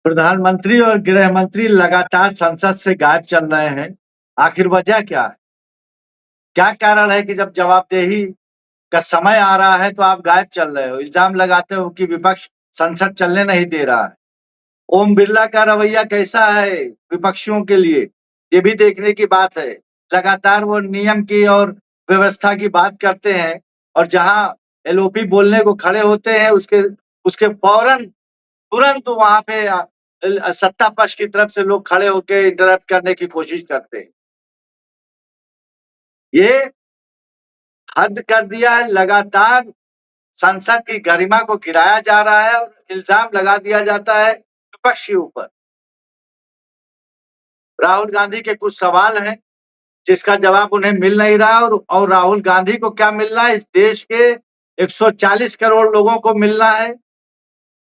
प्रधानमंत्री और गृह मंत्री लगातार संसद से गायब चल रहे हैं। आखिर वजह क्या है? क्या कारण है कि जब जवाबदेही का समय आ रहा है तो आप गायब चल रहे हो? इल्ज़ाम लगाते हो कि विपक्ष संसद चलने नहीं दे रहा है। ओम बिरला का रवैया कैसा है विपक्षियों के लिए? ये भी देखने की बात है। लगातार वो नियम की और व्यवस्था की बात करते हैं और जहाँ एलओपी बोलने को खड़े होते हैं उसके उसके फौरन तुरंत वहाँ पे सत्ता पक्ष की तरफ से लोग खड़े होके इंटरप्ट करने की कोशिश करते हैं। ये हद कर दिया है, लगातार संसद की गरिमा को गिराया जा रहा है और इल्ज़ाम लगा दिया जाता है विपक्ष के ऊपर। राहुल गांधी के कुछ सवाल हैं जिसका जवाब उन्हें मिल नहीं रहा और राहुल गांधी को क्या मिल रहा है? इस देश के 140 करोड़ लोगों को मिलना है।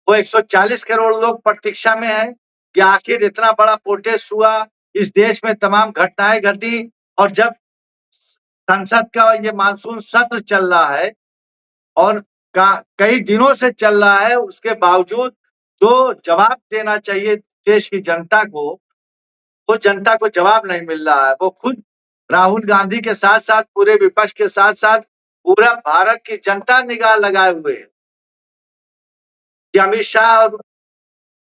वो 140 करोड़ लोग प्रतीक्षा में हैं कि आखिर इतना बड़ा प्रोटेस्ट हुआ, इस देश में तमाम घटनाएँ घटी और जब संसद का ये मानसून सत्र चल रहा है और कई दिनों से चल रहा है, उसके बावजूद जो जवाब देना चाहिए देश की जनता को, वो जनता को जवाब नहीं मिल रहा है। वो खुद राहुल गांधी के साथ-साथ पूरे विपक्ष के साथ-साथ पूरा भारत की जनता निगाह लगाए हुए है कि अमित शाह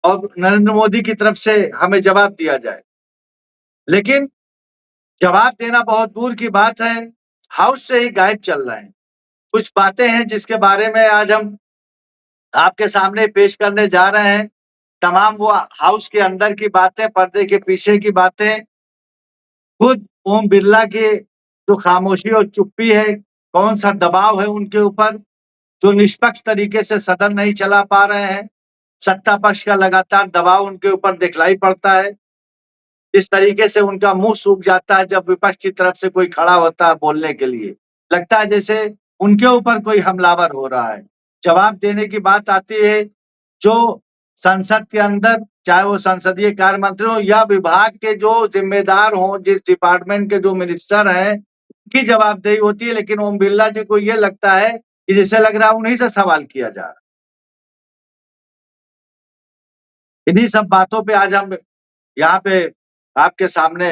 और नरेंद्र मोदी की तरफ से हमें जवाब दिया जाए। लेकिन जवाब देना बहुत दूर की बात है, हाउस से ही गायब चल रहे हैं। कुछ बातें हैं जिसके बारे में आज हम आपके सामने पेश करने जा रहे हैं। तमाम वो हाउस के अंदर की बातें, पर्दे के पीछे की बातें, खुद ओम बिरला की जो खामोशी और चुप्पी है, कौन-सा दबाव है उनके ऊपर, जो निष्पक्ष तरीके से सदन नहीं चला पा रहे हैं। सत्ता पक्ष का लगातार दबाव उनके ऊपर दिखलाई पड़ता है। इस तरीके से उनका मुँह सूख जाता है जब विपक्ष की तरफ से कोई खड़ा होता है बोलने के लिए। लगता है जैसे उनके ऊपर कोई हमलावर हो रहा है। जवाब देने की बात आती है, जो संसद के अंदर चाहे वो संसदीय कार्य मंत्री हो या विभाग के जो ज़िम्मेदार हों, जिस डिपार्टमेंट के जो मिनिस्टर हैं, उनकी जवाबदेही होती है। लेकिन ओम बिरला जी को ये लगता है कि जैसे लग रहा है उन्हीं से सवाल किया जा रहा है। इन्हीं सब बातों पे आज हम यहाँ पे आपके सामने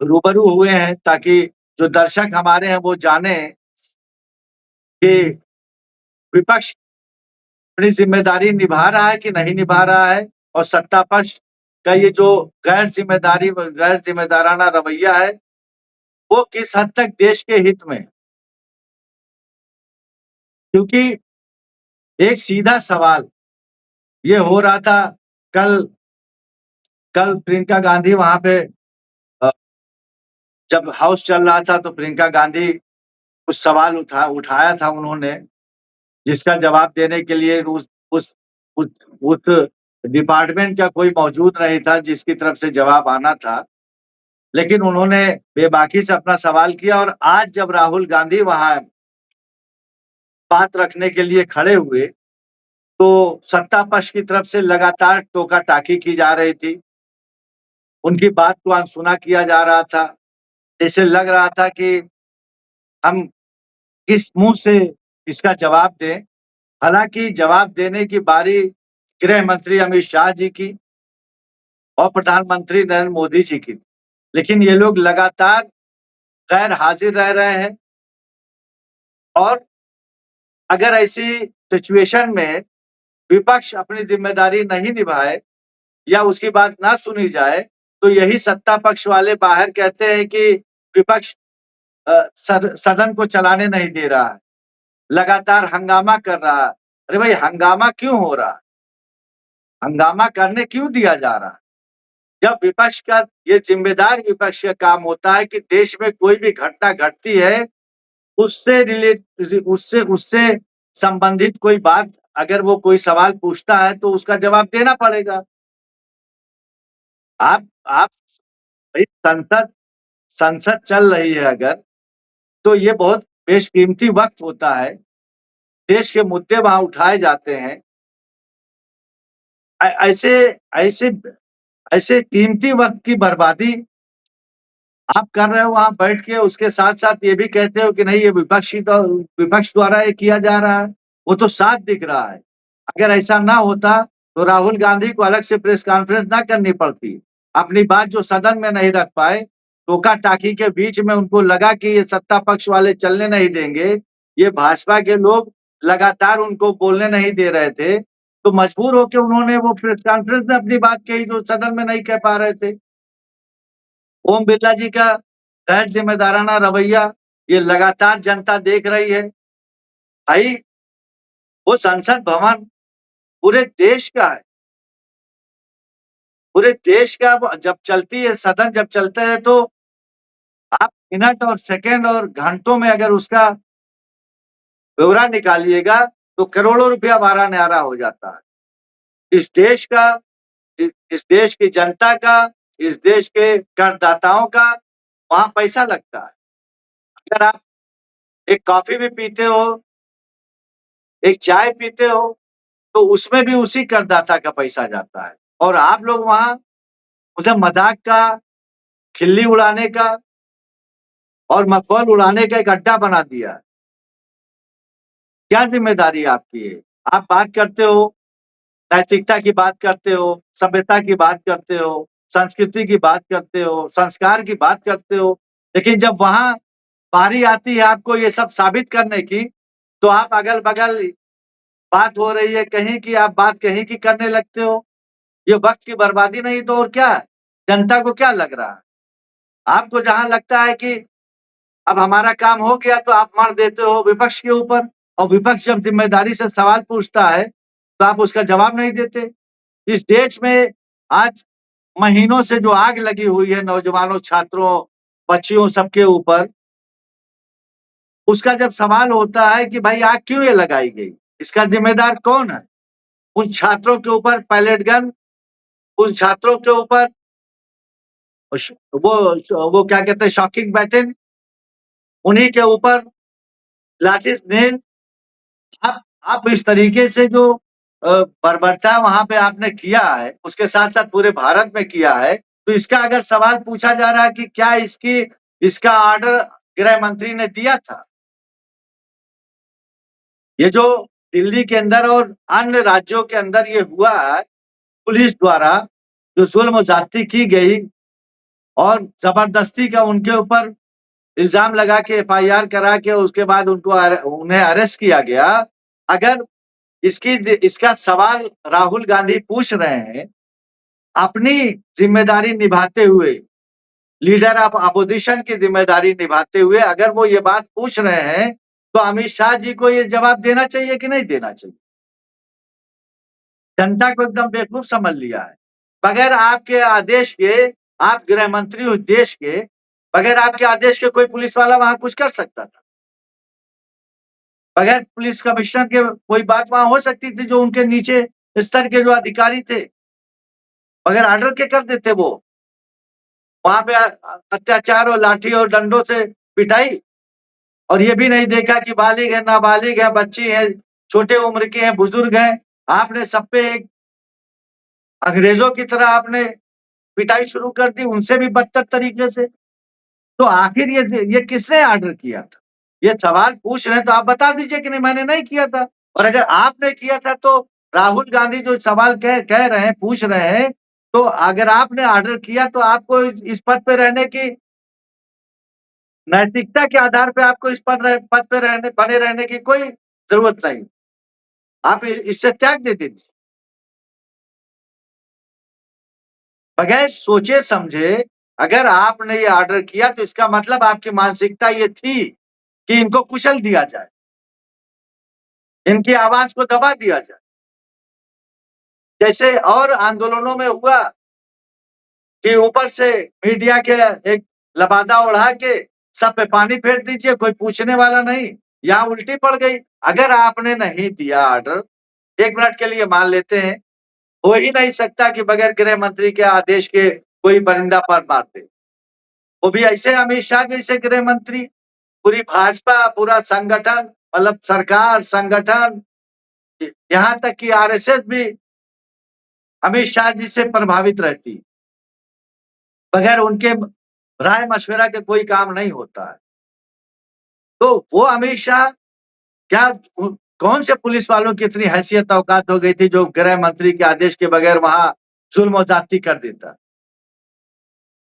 रूबरू हुए हैं ताकि जो दर्शक हमारे हैं वो जानें कि विपक्ष अपनी ज़िम्मेदारी निभा रहा है कि नहीं निभा रहा है और सत्ता पक्ष का ये जो गैर ज़िम्मेदाराना रवैया है, वो किस हद तक देश के हित में है। क्योंकि एक सीधा सवाल ये हो रहा था कल कल प्रियंका गांधी वहाँ पे अ, जब हाउस चल रहा था तो प्रियंका गांधी कुछ सवाल उठाया था उन्होंने, जिसका जवाब देने के लिए उस उस उस डिपार्टमेंट का कोई मौजूद नहीं था जिसकी तरफ से जवाब आना था। लेकिन उन्होंने बेबाकी से अपना सवाल किया और आज जब राहुल गांधी वहाँ बात रखने के लिए खड़े हुए, तो सत्ता पक्ष की तरफ से लगातार टोका-टाकी की जा रही थी। उनकी बात को अनसुना किया जा रहा था। जैसे लग रहा था कि हम किस मुँह से इसका जवाब दें। हालाँकि जवाब देने की बारी गृह मंत्री अमित शाह जी की और प्रधानमंत्री नरेंद्र मोदी जी की। लेकिन ये लोग लगातार गैर हाज़िर रह रहे हैं और अगर ऐसी सिचुएशन में विपक्ष अपनी ज़िम्मेदारी नहीं निभाए या उसकी बात ना सुनी जाए, तो यही सत्ता पक्ष वाले बाहर कहते हैं कि विपक्ष सदन को चलाने नहीं दे रहा है, लगातार हंगामा कर रहा है। अरे भाई हंगामा क्यों हो रहा है? हंगामा करने क्यों दिया जा रहा है? जब विपक्ष का ये ज़िम्मेदार विपक्ष का काम होता है कि देश में कोई भी घटना घटती है, उससे उससे संबंधित कोई बात अगर वो कोई सवाल पूछता है तो उसका जवाब देना पड़ेगा। आप भाई संसद संसद चल रही है अगर, तो ये बहुत बेशकीमती वक़्त होता है, देश के मुद्दे वहाँ उठाए जाते हैं। ऐसे ऐसे ऐसे कीमती वक़्त की बर्बादी आप कर रहे हो वहाँ बैठ के, उसके साथ-साथ ये भी कहते हो कि नहीं ये विपक्ष द्वारा ये किया जा रहा है, वो तो साफ दिख रहा है। अगर ऐसा ना होता तो राहुल गांधी को अलग से प्रेस कॉन्फ्रेंस ना करनी पड़ती। अपनी बात जो सदन में नहीं रख पाए, टोका टाकी के बीच में उनको लगा कि ये सत्ता पक्ष वाले चलने नहीं देंगे, ये भाजपा के लोग लगातार उनको बोलने नहीं दे रहे थे, तो मजबूर होकर उन्होंने वो प्रेस कॉन्फ्रेंस में अपनी बात कही जो सदन में नहीं कह पा रहे थे। ओम बिरला जी का गैर जिम्मेदाराना रवैया ये लगातार जनता देख रही है। भाई वो संसद भवन पूरे देश का है, पूरे देश का जब चलती है सदन जब चलते हैं तो आप मिनट और सेकंड और घंटों में अगर उसका ब्यौरा निकालिएगा तो करोड़ों रुपया बारह न्यारा हो जाता है। इस देश का, इस देश की जनता का, इस देश के करदाताओं का वहां पैसा लगता है। अगर आप एक कॉफी भी पीते हो, एक चाय पीते हो, तो उसमें भी उसी करदाता का पैसा जाता है। और आप लोग वहां उसे मजाक का, खिल्ली उड़ाने का और मखौल उड़ाने का एक अड्डा बना दिया। क्या जिम्मेदारी आपकी है? आप बात करते हो, नैतिकता की बात करते हो, सभ्यता की बात करते हो, संस्कृति की बात करते हो, संस्कार की बात करते हो, लेकिन जब वहां बारी आती है आपको ये सब साबित करने की, तो आप अगल बगल बात हो रही है कहीं की, आप बात कहीं की करने लगते हो। ये वक्त की बर्बादी नहीं तो और क्या है? जनता को क्या लग रहा है? आपको जहां लगता है कि अब हमारा काम हो गया तो आप मर देते हो विपक्ष के ऊपर, और विपक्ष जब जिम्मेदारी से सवाल पूछता है तो आप उसका जवाब नहीं देते। इस देश में आज महीनों से जो आग लगी हुई है नौजवानों, छात्रों, बच्चियों सबके ऊपर, उसका जब सवाल होता है कि भाई आग क्यों ये लगाई गई, इसका जिम्मेदार कौन है? उन छात्रों के ऊपर पैलेट गन, उन छात्रों के ऊपर वो क्या कहते हैं शॉकिंग बैटन, उन्हीं के ऊपर लाठी नेल। आप इस तरीके से जो बर्बरता वहां पे आपने किया है, उसके साथ साथ पूरे भारत में किया है, तो इसका अगर सवाल पूछा जा रहा है कि क्या इसका ऑर्डर गृह मंत्री ने दिया था? ये जो दिल्ली के अंदर और अन्य राज्यों के अंदर ये हुआ है, पुलिस द्वारा जो जुल्म ज्यादती की गई और जबरदस्ती का उनके ऊपर इल्जाम लगा के एफआईआर करा के उसके बाद उन्हें अरेस्ट किया गया। अगर इसका सवाल राहुल गांधी पूछ रहे हैं अपनी जिम्मेदारी निभाते हुए, लीडर ऑफ अपोजिशन की जिम्मेदारी निभाते हुए अगर वो ये बात पूछ रहे हैं, तो अमित शाह जी को ये जवाब देना चाहिए कि नहीं देना चाहिए? जनता को एकदम बेवकूफ समझ लिया है। बगैर आपके आदेश के, आप गृह मंत्री हो देश के, बगैर आपके आदेश के कोई पुलिस वाला वहां कुछ कर सकता था? बगैर पुलिस कमिश्नर के कोई बात वहां हो सकती थी? जो उनके नीचे स्तर के जो अधिकारी थे, बगैर ऑर्डर के कर देते वो? वहां पे अत्याचार और लाठी और डंडों से पिटाई, और ये भी नहीं देखा कि बालिग है, नाबालिग है, बच्ची है, छोटे उम्र के हैं, बुजुर्ग हैं, आपने सब पे एक अंग्रेजों की तरह आपने पिटाई शुरू कर दी, उनसे भी बदतर तरीके से। तो आखिर ये किसने ऑर्डर किया था? ये सवाल पूछ रहे हैं तो आप बता दीजिए कि नहीं मैंने नहीं किया था। और अगर आपने किया था तो राहुल गांधी जो सवाल कह रहे हैं, पूछ रहे हैं, तो अगर आपने ऑर्डर किया तो आपको इस पद पे रहने की, नैतिकता के आधार पे आपको इस पद पे बने रहने की कोई जरूरत नहीं। आप इससे त्याग दे दीजिए। बगैर सोचे समझे अगर आपने ये ऑर्डर किया तो इसका मतलब आपकी मानसिकता ये थी कि इनको कुचल दिया जाए, इनकी आवाज को दबा दिया जाए, जैसे और आंदोलनों में हुआ कि ऊपर से मीडिया के एक लबादा उड़ा के सब पे पानी फेर दीजिए, कोई पूछने वाला नहीं, यहाँ उल्टी पड़ गई। अगर आपने नहीं दिया ऑर्डर, एक मिनट के लिए मान लेते हैं, हो ही नहीं सकता कि बगैर गृह मंत्री के आदेश के कोई परिंदा पर मार दे, वो भी ऐसे अमित शाह जैसे गृह मंत्री, पूरी भाजपा, पूरा संगठन, मतलब सरकार, संगठन, यहाँ तक कि आरएसएस भी अमित शाह जी से प्रभावित रहती, बगैर उनके राय मशवरा के कोई काम नहीं होता है। तो वो अमित शाह क्या कौन से पुलिस वालों की इतनी हैसियत औकात हो गई थी जो गृह मंत्री के आदेश के बगैर वहां जुल्म और ज्यादती कर देता।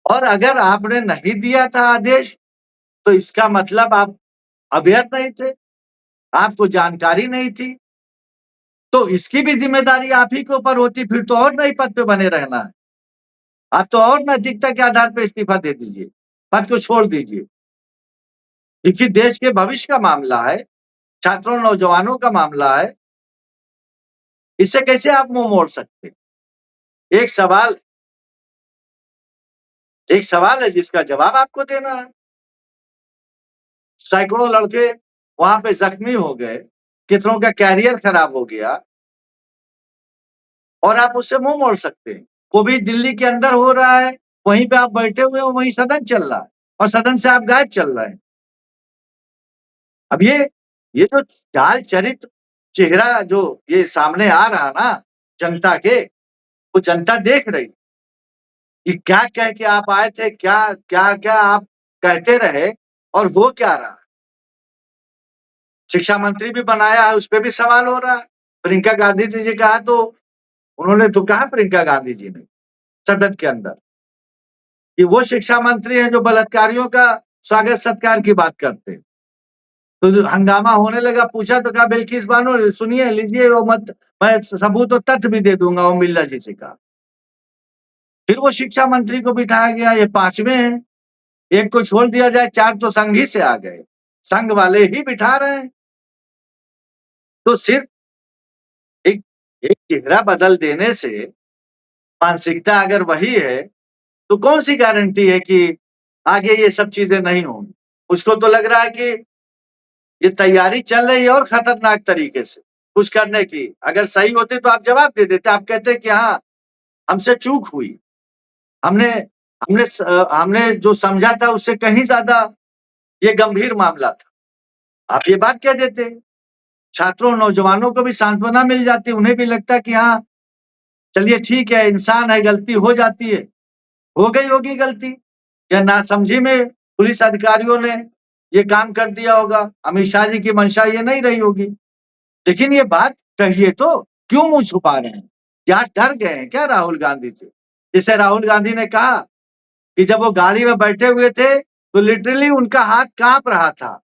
और अगर आपने नहीं दिया था आदेश तो इसका मतलब आप अवेयर नहीं थे, आपको जानकारी नहीं थी, तो इसकी भी जिम्मेदारी आप ही के ऊपर होती, फिर तो और नए पद पे बने रहना है। आप तो और नैतिकता के आधार पर इस्तीफा दे दीजिए, पद को छोड़ दीजिए, क्योंकि देश के भविष्य का मामला है, छात्रों नौजवानों का मामला है। इससे कैसे आप मुंह मोड़ सकते? एक सवाल है जिसका जवाब आपको देना है। सैकड़ों लड़के वहां पे जख्मी हो गए, कितनों का कैरियर खराब हो गया, और आप उससे मुंह मोड़ सकते हैं। वो भी दिल्ली के अंदर हो रहा है, वहीं पे आप बैठे हुए हो, वहीं सदन चल रहा है और सदन से आप गायब चल रहे हैं। अब ये जो चाल चरित्र चेहरा जो ये सामने आ रहा ना जनता के, वो जनता देख रही कि क्या कह के आप आए थे, क्या क्या क्या आप कहते रहे और हो क्या रहा। शिक्षा मंत्री भी बनाया है, उस पर भी सवाल हो रहा है। प्रियंका गांधी जी कहा तो उन्होंने तो कहा, प्रियंका गांधी जी ने सदन के अंदर, कि वो शिक्षा मंत्री हैं जो बलात्कारियों का स्वागत सत्कार की बात करते हैं। तो जो हंगामा होने लगा, पूछा तो कहा, बिल्किस बानो सुनिए, लीजिए वो मत, मैं सबूत और तथ्य भी दे दूंगा, ओम बिरला जी से कहा। फिर वो शिक्षा मंत्री को बिठाया गया, ये पांचवें हैं, एक को छोड़ दिया जाए, चार तो संघ ही से आ गए, संघ वाले ही बिठा रहे हैं। तो सिर्फ एक एक चेहरा बदल देने से मानसिकता अगर वही है, तो कौन सी गारंटी है कि आगे ये सब चीजें नहीं होंगी। उसको तो लग रहा है कि ये तैयारी चल रही है और खतरनाक तरीके से कुछ करने की। अगर सही होते तो आप जवाब दे देते, आप कहते कि हाँ हमसे चूक हुई, हमने हमने हमने जो समझा था उससे कहीं ज्यादा ये गंभीर मामला था, आप ये बात कह देते। छात्रों नौजवानों को भी सांत्वना मिल जाती, उन्हें भी लगता कि हाँ चलिए ठीक है, इंसान है, गलती हो जाती है, हो गई होगी गलती, या नासमझी में पुलिस अधिकारियों ने ये काम कर दिया होगा, अमित शाह जी की मंशा ये नहीं रही होगी। लेकिन ये बात कहिए तो, क्यों मुंह छुपा रहे हैं? क्या डर गए हैं क्या राहुल गांधी से? जैसे राहुल गांधी ने कहा कि जब वो गाड़ी में बैठे हुए थे तो लिटरली उनका हाथ कांप रहा था,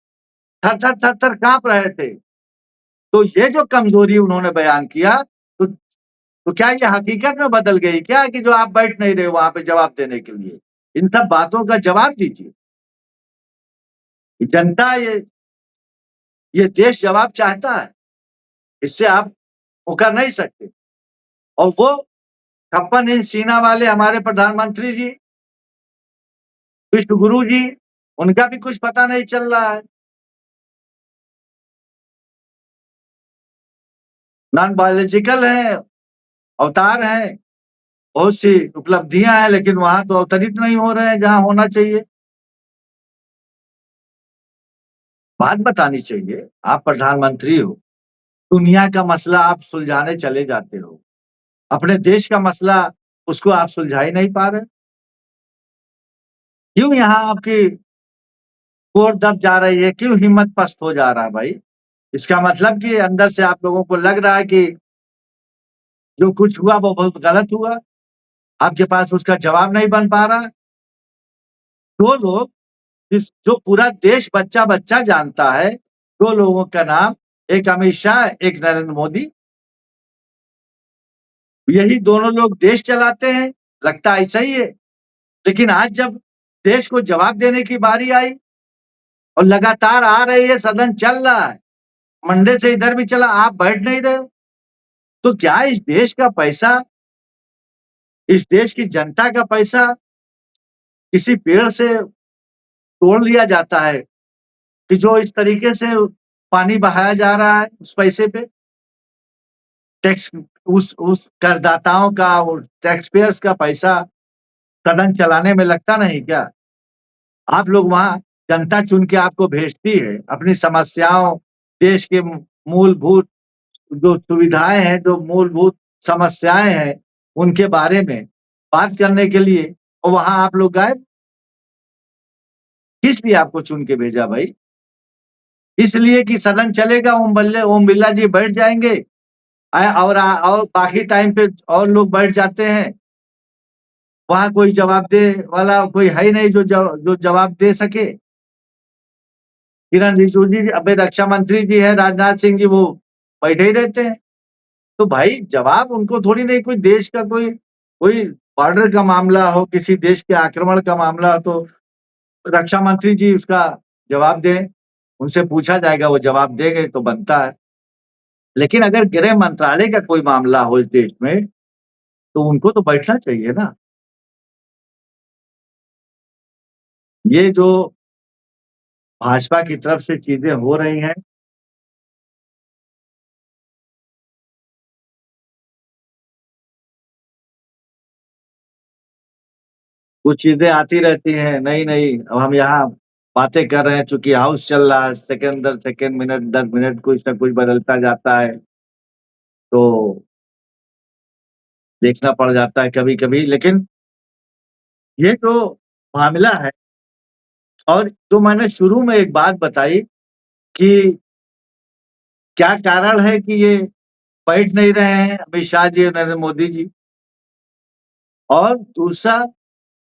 थर थर थर थर कांप रहे थे। तो ये जो कमजोरी उन्होंने बयान किया, तो क्या ये हकीकत में बदल गई क्या कि जो आप बैठ नहीं रहे वहां पे जवाब देने के लिए? इन सब बातों का जवाब दीजिए। जनता ये देश जवाब चाहता है, इससे आप मुकर नहीं सकते। और वो 56 इंच सीना वाले हमारे प्रधानमंत्री जी, विश्व गुरु जी, उनका भी कुछ पता नहीं चल रहा है। नॉन बायोलॉजिकल है, अवतार हैं, बहुत सी उपलब्धियां हैं, लेकिन वहां तो अवतरित नहीं हो रहे हैं जहां होना चाहिए। बात बतानी चाहिए, आप प्रधानमंत्री हो, दुनिया का मसला आप सुलझाने चले जाते हो, अपने देश का मसला उसको आप सुलझा ही नहीं पा रहे। क्यों यहाँ आपकी कोर दब जा रही है, क्यों हिम्मत पस्त हो जा रहा है भाई? इसका मतलब कि अंदर से आप लोगों को लग रहा है कि जो कुछ हुआ वो बहुत गलत हुआ, आपके पास उसका जवाब नहीं बन पा रहा। दो लोग जो पूरा देश बच्चा बच्चा जानता है, दो लोगों का नाम, एक अमित शाह, एक नरेंद्र मोदी, यही दोनों लोग देश चलाते हैं, लगता ऐसा ही है। लेकिन आज जब देश को जवाब देने की बारी आई और लगातार आ रही है, सदन चल रहा है, मंडे से इधर भी चला, आप बैठ नहीं रहे हो, तो क्या इस देश का पैसा, इस देश की जनता का पैसा किसी पेड़ से तोड़ लिया जाता है कि जो इस तरीके से पानी बहाया जा रहा है उस पैसे पे? टैक्स, उस करदाताओं का और टैक्स पेयर्स का पैसा सदन चलाने में लगता नहीं क्या? आप लोग वहां, जनता चुन के आपको भेजती है अपनी समस्याओं, देश के मूलभूत जो सुविधाएं हैं, जो मूलभूत समस्याएं हैं, उनके बारे में बात करने के लिए, और वहां आप लोग गायब। किस लिए आपको चुन के भेजा भाई? इसलिए कि सदन चलेगा, ओम बिरला जी बैठ जाएंगे और बाकी टाइम पे और लोग बैठ जाते हैं। वहां कोई जवाब दे वाला कोई है ही नहीं जो जवाब दे सके। किरण रिजिजू जी, अबे रक्षा मंत्री जी है राजनाथ सिंह जी, वो बैठे ही रहते हैं। तो भाई जवाब उनको थोड़ी नहीं, कोई देश का कोई बॉर्डर का मामला हो, किसी देश के आक्रमण का मामला हो, तो रक्षा मंत्री जी उसका जवाब दें, उनसे पूछा जाएगा, वो जवाब देंगे तो बनता है। लेकिन अगर गृह मंत्रालय का कोई मामला हो इस देश में, तो उनको तो बैठना चाहिए ना। ये जो भाजपा की तरफ से चीजें हो रही हैं, कुछ चीजें आती रहती हैं नई-नई। अब हम यहाँ बातें कर रहे हैं, चूँकि हाउस चल रहा है, सेकंड दर सेकंड, मिनट दर मिनट कुछ न कुछ बदलता जाता है, तो देखना पड़ जाता है कभी-कभी। लेकिन ये जो मामला है, और जो मैंने शुरू में एक बात बताई कि क्या कारण है कि ये बैठ नहीं रहे हैं अमित शाह जी और नरेंद्र मोदी जी, और दूसरा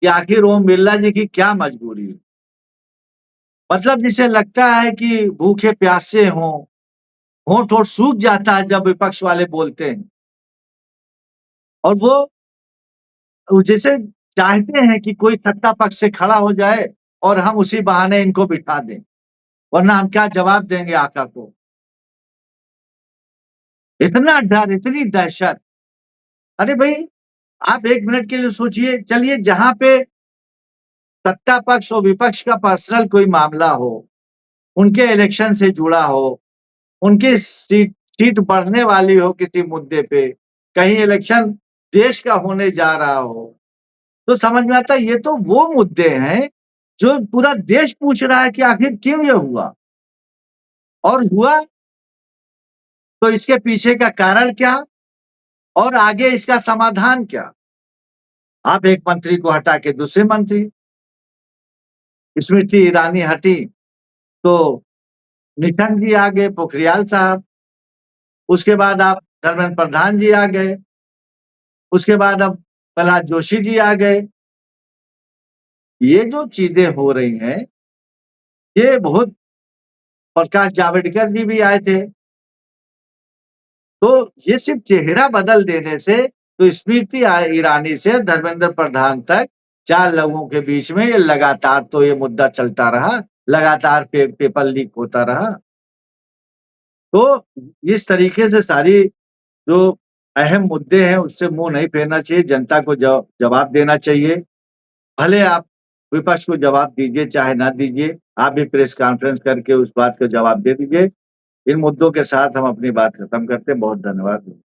कि आखिर ओम बिरला जी की क्या मजबूरी है? मतलब जिसे लगता है कि भूखे प्यासे हों, होंठ-वोंठ सूख जाता है जब विपक्ष वाले बोलते हैं, और वो जैसे चाहते हैं कि कोई सत्ता पक्ष से खड़ा हो जाए और हम उसी बहाने इनको बिठा दें, वरना हम क्या जवाब देंगे आका को? इतना डर, इतनी दहशत। अरे भई, आप 1 मिनट के लिए सोचिए, चलिए जहाँ पे सत्ता पक्ष और विपक्ष का पर्सनल कोई मामला हो, उनके इलेक्शन से जुड़ा हो, उनकी सीट बढ़ने वाली हो किसी मुद्दे पे, कहीं इलेक्शन देश का होने जा रहा हो, तो समझ में आता है ये तो वो मुद्दे हैं जो पूरा देश पूछ रहा है कि आखिर क्यों ये हुआ? और हुआ तो इसके पीछे का कारण क्या और आगे इसका समाधान क्या? आप एक मंत्री को हटा के दूसरे मंत्री, स्मृति ईरानी हटी तो निशंक जी आ गए, पोखरियाल साहब, उसके बाद आप धर्मेंद्र प्रधान जी आ गए, उसके बाद अब प्रहलाद जोशी जी आ गए। ये जो चीजें हो रही हैं, ये बहुत, प्रकाश जावड़ेकर जी भी आए थे, तो ये सिर्फ चेहरा बदल देने से, तो स्मृति ईरानी से धर्मेंद्र प्रधान तक 4 लोगों के बीच में ये लगातार तो ये मुद्दा चलता रहा, लगातार पेपर लीक होता रहा। तो इस तरीके से सारी जो अहम मुद्दे हैं उससे मुँह नहीं फेरना चाहिए, जनता को जवाब देना चाहिए। भले आप विपक्ष को जवाब दीजिए चाहे ना दीजिए, आप भी प्रेस कॉन्फ्रेंस करके उस बात का जवाब दे दीजिए। इन मुद्दों के साथ हम अपनी बात खत्म करते हैं। बहुत धन्यवाद।